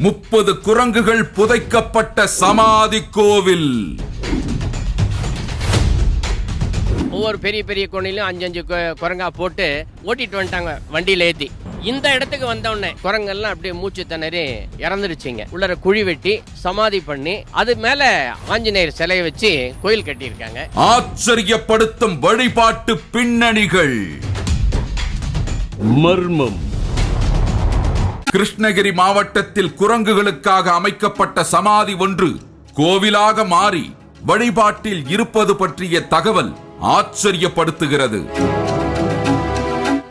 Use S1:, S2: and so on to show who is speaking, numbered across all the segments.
S1: 30 குரங்குகள் புதைக்கப்பட்ட சமாதி கோவில்.
S2: ஒவ்வொரு பெரிய பெரிய கோணிலும் 5 குரங்கா போட்டு ஓட்டிட்டு வந்துட்டாங்க வண்டியில ஏத்தி. இந்த இடத்துக்கு வந்தோடனே குரங்கெல்லாம் அப்படியே மூச்சு திணறி இறந்துருச்சுங்க. உள்ளர குழி வெட்டி சமாதி பண்ணி அது மேல ஆஞ்சநேயர் சிலையை வச்சு கோயில் கட்டியிருக்காங்க.
S1: ஆச்சரியப்படுத்தும் வழிபாட்டு பின்னணிகள்.
S3: மர்மம்.
S1: கிருஷ்ணகிரி மாவட்டத்தில் குரங்குகளுக்காக அமைக்கப்பட்ட சமாதி ஒன்று கோவிலாக மாறி வழிபாட்டில் இருப்பது பற்றிய தகவல் ஆச்சரியப்படுத்துகிறது.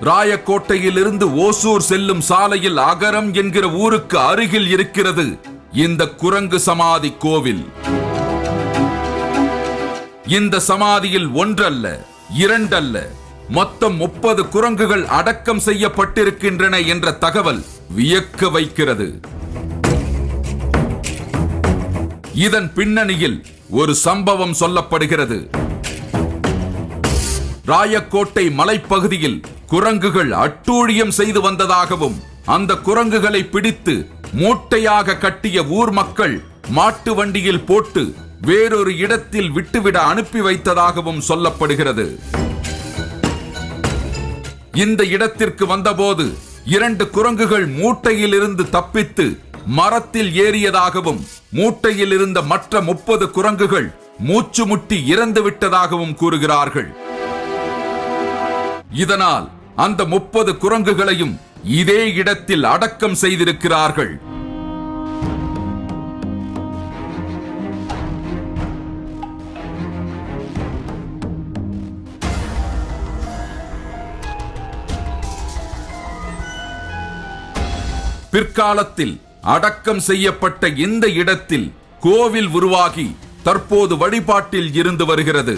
S1: ராயக்கோட்டையிலிருந்து ஓசூர் செல்லும் சாலையில் அகரம் என்கிற ஊருக்கு அருகில் இருக்கிறது இந்த குரங்கு சமாதி கோவில். இந்த சமாதியில் ஒன்றல்ல, இரண்டல்ல, மொத்தம் 30 குரங்குகள் அடக்கம் செய்யப்பட்டிருக்கின்றன என்ற தகவல் வியக்க வைக்கிறது. இதன் பின்னணியில் ஒரு சம்பவம் சொல்லப்படுகிறது. ராயக்கோட்டை மலைப்பகுதியில் குரங்குகள் அட்டூழியம் செய்து வந்ததாகவும் அந்த குரங்குகளை பிடித்து மூட்டையாக கட்டிய ஊர் மக்கள் மாட்டு வண்டியில் போட்டு வேறொரு இடத்தில் விட்டுவிட அனுப்பி வைத்ததாகவும் சொல்லப்படுகிறது. இந்த இடத்திற்கு வந்தபோது 2 குரங்குகள் மூட்டையில் இருந்து தப்பித்து மரத்தில் ஏறியதாகவும் மூட்டையில் இருந்த மற்ற 30 குரங்குகள் மூச்சு முட்டி இறந்து விட்டதாகவும் கூறுகிறார்கள். இதனால் அந்த 30 குரங்குகளையும் இதே இடத்தில் அடக்கம் செய்திருக்கிறார்கள். பிற்காலத்தில் அடக்கம் செய்யப்பட்ட இந்த இடத்தில் கோவில் உருவாகி தற்போது வழிபாட்டில் இருந்து வருகிறது.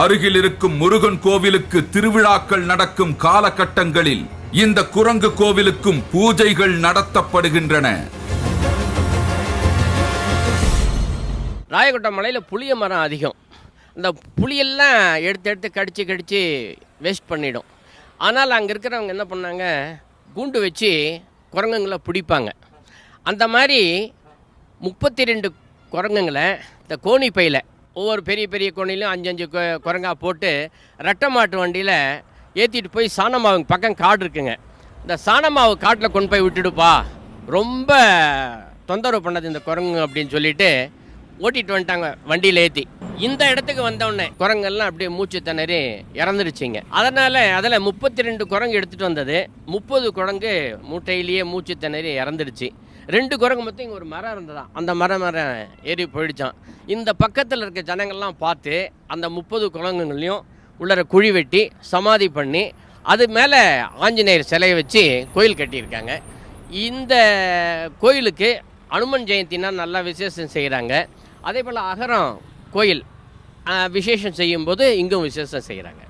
S1: அருகில் இருக்கும் முருகன் கோவிலுக்கு திருவிழாக்கள் நடக்கும் காலகட்டங்களில் இந்த குரங்கு கோவிலுக்கும் பூஜைகள் நடத்தப்படுகின்றன.
S2: ராயக்கோட்டை மலையில் புளிய மரம் அதிகம். அந்த புளியெல்லாம் எடுத்து கடிச்சு வேஸ்ட் பண்ணிடும். ஆனால் அங்கே இருக்கிறவங்க என்ன பண்ணாங்க, கூண்டு வச்சு குரங்குங்களை பிடிப்பாங்க. அந்த மாதிரி 32 குரங்குங்களை இந்த கோணி பையில் ஒவ்வொரு பெரிய பெரிய கோணிலும் 5 குரங்கா போட்டு ரெட்டை மாட்டு வண்டியில் ஏற்றிட்டு போய் சாணமாவு பக்கம் காடு இருக்குங்க. இந்த சாணமாவு காட்டில் கொண்டு போய் விட்டுடுப்பா, ரொம்ப தொந்தரவு பண்ணது இந்த குரங்கு அப்படின்னு சொல்லிட்டு ஓட்டிட்டு வந்துட்டாங்க வண்டியில் ஏற்றி. இந்த இடத்துக்கு வந்தோடனே குரங்கெல்லாம் அப்படியே மூச்சு திணறி இறந்துருச்சுங்க. அதில் 32 குரங்கு எடுத்துகிட்டு வந்தது. 30 குரங்கு மூட்டையிலேயே மூச்சு திணறி இறந்துடுச்சு. 2 குரங்கு மொத்தம் இங்கே ஒரு மரம் இருந்ததான், அந்த மரம் ஏறி போயிடுச்சான். இந்த பக்கத்தில் இருக்க ஜனங்கள்லாம் பார்த்து அந்த 30 குரங்குகளையும் உள்ளர குழி வெட்டி சமாதி பண்ணி அது மேலே ஆஞ்சநேயர் சிலையை வச்சு கோயில் கட்டியிருக்காங்க. இந்த கோயிலுக்கு அனுமன் ஜெயந்தினா நல்லா விசேஷம் செய்கிறாங்க. அதே போல் அகரம் கோயில் விசேஷம் செய்யும்போது இங்கும் விசேஷம் செய்கிறாங்க.